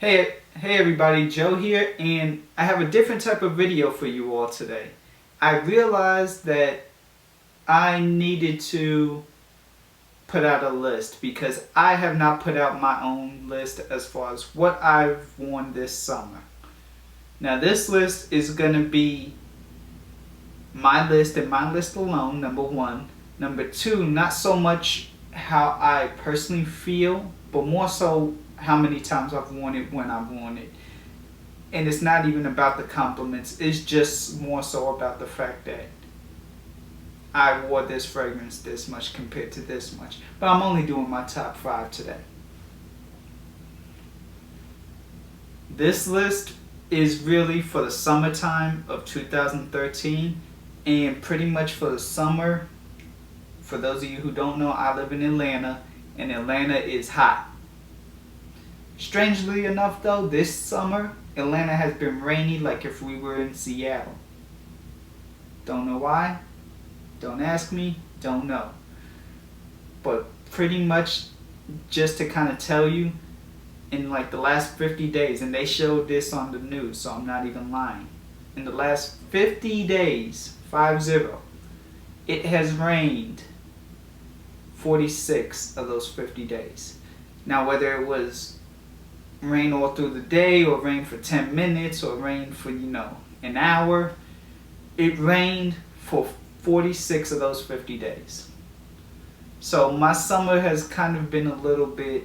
Hey everybody, Joe here, and I have a different type of video for you all today. I realized that I needed to put out a list because I have not put out my own list as far as what I've worn this summer. Now this list is going to be my list and my list alone, number one. Number two, not so much how I personally feel, but more so how many times I've worn it when I've worn it. And it's not even about the compliments, it's just more so about the fact that I wore this fragrance this much compared to this much. But I'm only doing my top 5 today. This list is really for the summertime of 2013 and pretty much for the summer. For those of you who don't know, I live in Atlanta and Atlanta is hot. Strangely enough though, this summer, Atlanta has been rainy like if we were in Seattle. Don't know why, don't ask me, don't know. But pretty much just to kind of tell you, in like the last 50 days, and they showed this on the news, so I'm not even lying. In the last 50 days, 50, it has rained 46 of those 50 days. Now whether it was rain all through the day or rain for 10 minutes or rain for an hour, it rained for 46 of those 50 days. So my summer has kind of been a little bit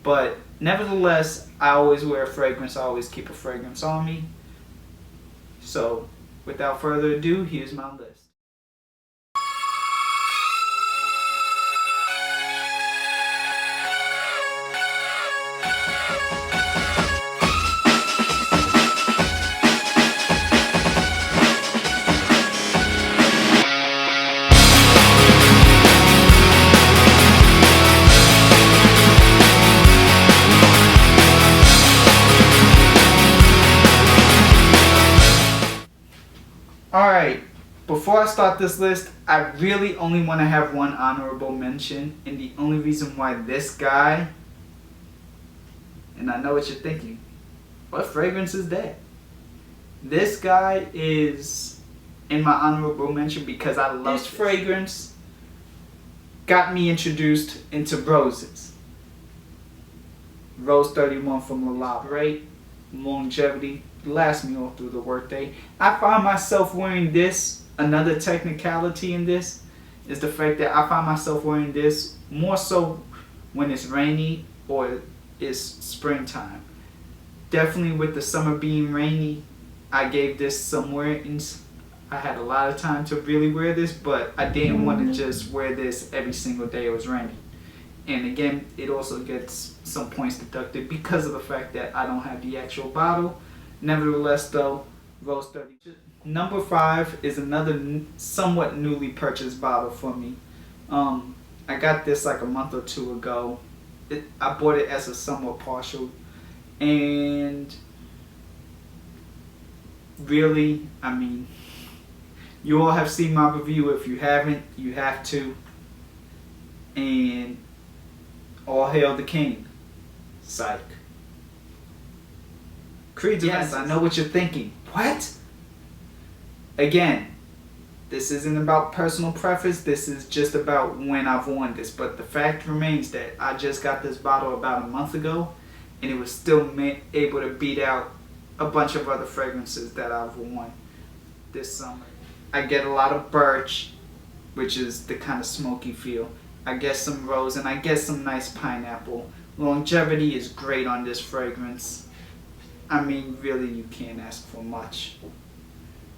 but nevertheless I always wear a fragrance. I always keep a fragrance on me. So without further ado, here's my list. Alright, before I start this list, I really only want to have one honorable mention, and the only reason why this guy, and I know what you're thinking, what fragrance is that? This guy is in my honorable mention because I love this fragrance. Got me introduced into roses. Rose 31 from Lavender. Great longevity. Last me all through the workday. I find myself wearing this. Another technicality in this is the fact that I find myself wearing this more so when it's rainy or it's springtime. Definitely with the summer being rainy, I gave this some wearings. I had a lot of time to really wear this, but I didn't want to just wear this every single day it was raining. And again, it also gets some points deducted because of the fact that I don't have the actual bottle. Nevertheless though, Rose 30. Number 5 is another somewhat newly purchased bottle for me. I got this like a month or two ago. I bought it as a somewhat partial. And really, I mean, you all have seen my review. If you haven't, you have to. And all hail the king. Psych. Creed's Aventus. I know what you're thinking. What? Again, this isn't about personal preference. This is just about when I've worn this. But the fact remains that I just got this bottle about a month ago, and it was still able to beat out a bunch of other fragrances that I've worn this summer. I get a lot of birch, which is the kind of smoky feel. I get some rose, and I get some nice pineapple. Longevity is great on this fragrance. I mean, really, you can't ask for much.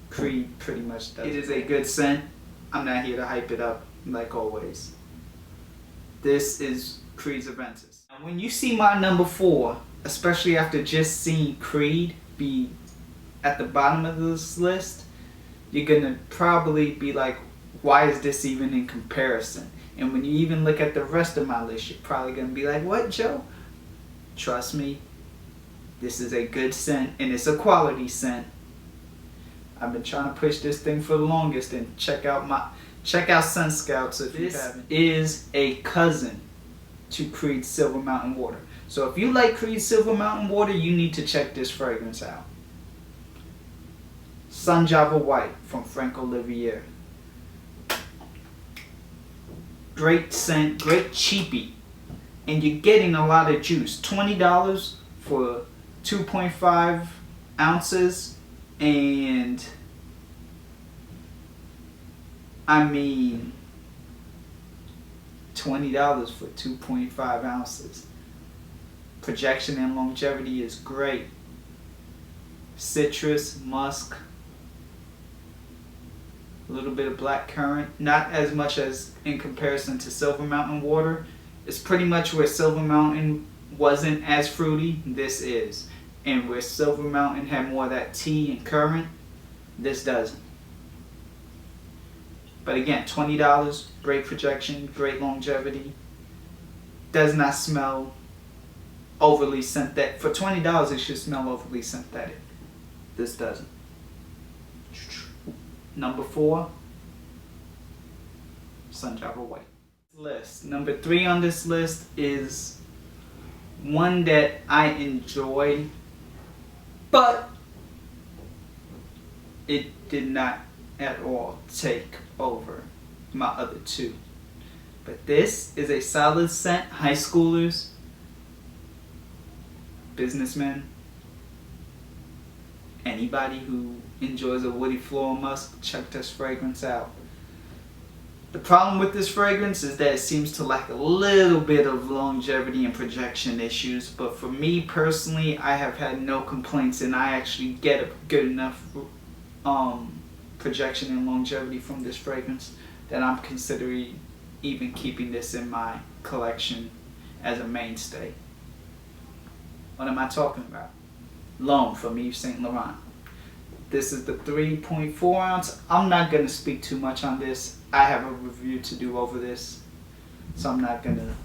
Creed pretty much does. It is a good scent. I'm not here to hype it up, like always. This is Creed's Aventus. And when you see my number 4, especially after just seeing Creed be at the bottom of this list, you're gonna probably be like, why is this even in comparison? And when you even look at the rest of my list, you're probably gonna be like, what, Joe? Trust me. This is a good scent, and it's a quality scent. I've been trying to push this thing for the longest, and check out Sun Scouts if you haven't. This is a cousin to Creed's Silver Mountain Water. So if you like Creed Silver Mountain Water, you need to check this fragrance out. Sun Java White from Frank Olivier. Great scent, great cheapie. And you're getting a lot of juice. $20 for 2.5 ounces. And I mean, $20 for 2.5 ounces. Projection and longevity is great. Citrus, musk, a little bit of black currant. Not as much as in comparison to Silver Mountain Water. It's pretty much where Silver Mountain wasn't as fruity, this is. And where Silver Mountain had more of that tea and currant, this doesn't. But again, $20, great projection, great longevity. Does not smell overly synthetic. For $20, it should smell overly synthetic. This doesn't. Number 4, Sun Java White. Number 3 on this list is one that I enjoy, but it did not at all take over my other 2. But this is a solid scent. High schoolers, businessmen, anybody who enjoys a woody floral musk, check this fragrance out. The problem with this fragrance is that it seems to lack a little bit of longevity and projection issues, but for me personally, I have had no complaints, and I actually get a good enough projection and longevity from this fragrance that I'm considering even keeping this in my collection as a mainstay. What am I talking about? L'Homme from Yves Saint Laurent. This is the 3.4 ounce. I'm not going to speak too much on this. I have a review to do over this, so I'm not going to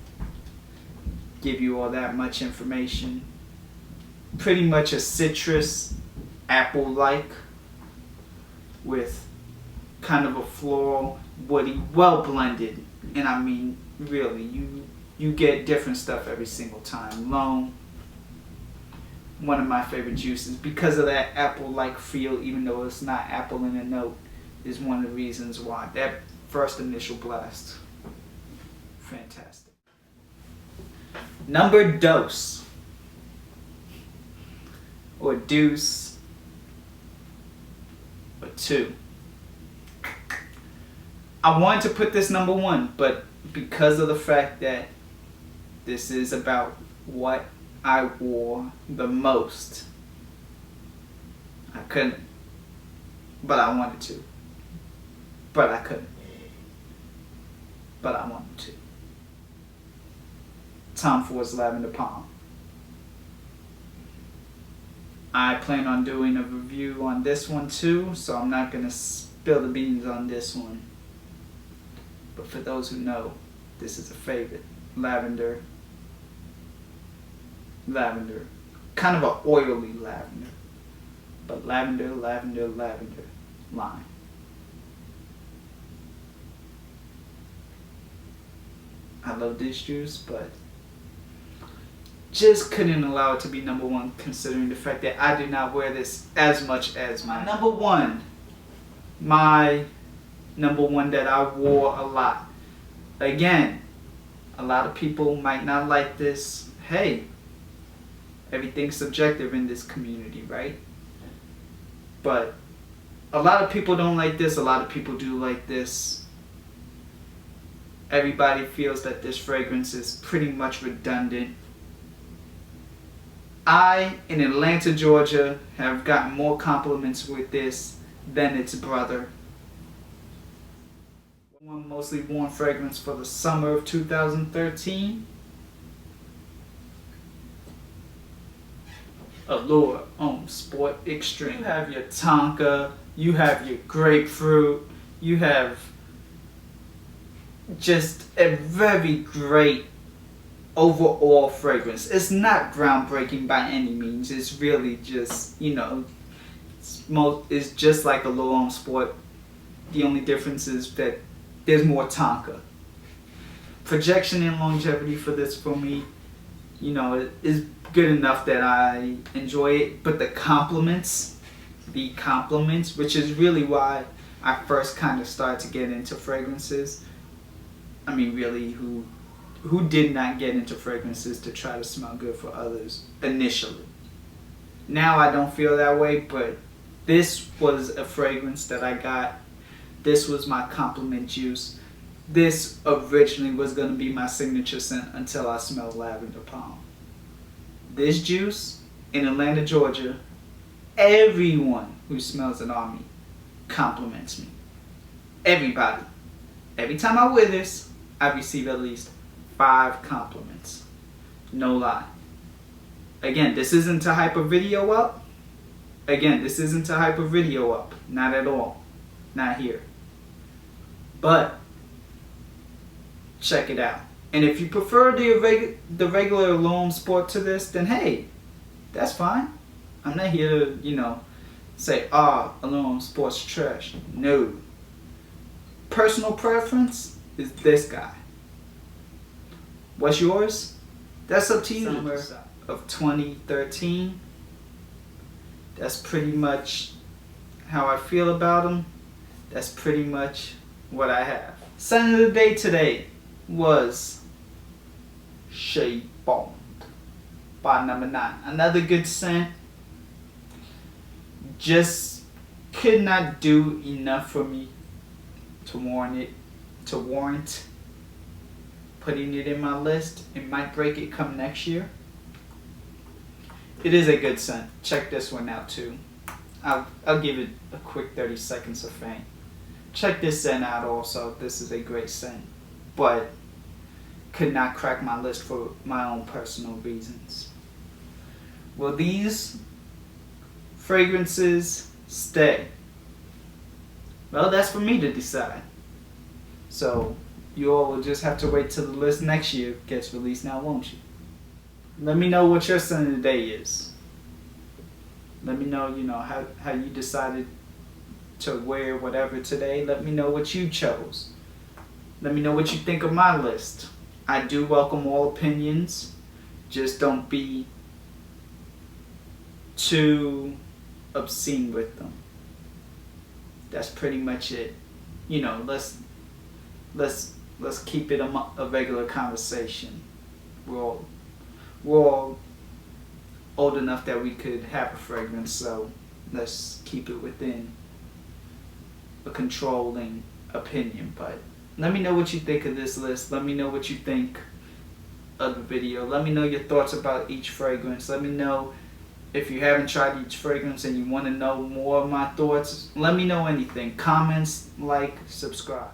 give you all that much information. Pretty much a citrus, apple-like, with kind of a floral, woody, well blended. And I mean, really, you get different stuff every single time. L'Homme, one of my favorite juices, because of that apple-like feel, even though it's not apple in a note, is one of the reasons why. That first initial blast, fantastic. Number dose, or deuce, or 2. I wanted to put this number 1, but because of the fact that this is about what I wore the most, I couldn't, but I wanted to, but I couldn't, but I wanted to. Tom Ford's Lavender Palm. I plan on doing a review on this one too, so I'm not going to spill the beans on this one. But for those who know, this is a favorite. Lavender. Lavender. Kind of an oily lavender. But lavender, lavender, lavender. Lime. I love this juice, but just couldn't allow it to be number 1, considering the fact that I did not wear this as much as my number 1. My number 1 that I wore a lot. Again, a lot of people might not like this. Hey, everything's subjective in this community, right? But a lot of people don't like this. A lot of people do like this. Everybody feels that this fragrance is pretty much redundant. I, in Atlanta, Georgia, have gotten more compliments with this than its brother. One mostly worn fragrance for the summer of 2013. Allure Homme Sport Extreme. You have your Tonka, you have your grapefruit, you have just a very great overall fragrance. It's not groundbreaking by any means. It's really just, you know, it's just like a Allure Homme Sport. The only difference is that there's more Tonka. Projection and longevity for this for me you know, it is good enough that I enjoy it. But the compliments, which is really why I first kind of started to get into fragrances. I mean, really, who did not get into fragrances to try to smell good for others initially? Now I don't feel that way, but this was a fragrance that I got. This was my compliment juice. This originally was going to be my signature scent until I smelled lavender palm. This juice in Atlanta, Georgia, everyone who smells it on me compliments me. Everybody. Every time I wear this, I receive at least 5 compliments. No lie. Again, this isn't to hype a video up. Not at all. Not here. But check it out. And if you prefer the regular L'Homme Sport to this, then hey, that's fine. I'm not here to, say, L'Homme Sport's trash. No. Personal preference is this guy. What's yours? That's up to you. Summer of 2013. That's pretty much how I feel about him. That's pretty much what I have. Scent of the day today was Shea Bond by number 9. Another good scent. Just could not do enough for me to warrant putting it in my list. It might break it come next year. It is a good scent. Check this one out too. I'll give it a quick 30 seconds of fame. Check this scent out also. This is a great scent, but could not crack my list for my own personal reasons. Will these fragrances stay? Well, that's for me to decide. So you all will just have to wait till the list next year gets released now, won't you? Let me know what your scent of the day is. Let me know, how you decided to wear whatever today. Let me know what you chose. Let me know what you think of my list. I do welcome all opinions. Just don't be too obscene with them. That's pretty much it. Let's keep it a regular conversation. We're all old enough that we could have a fragrance, so let's keep it within a controlling opinion. But let me know what you think of this list. Let me know what you think of the video. Let me know your thoughts about each fragrance. Let me know if you haven't tried each fragrance and you want to know more of my thoughts. Let me know anything. Comments, like, subscribe.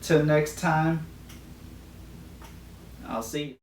Till next time, I'll see you.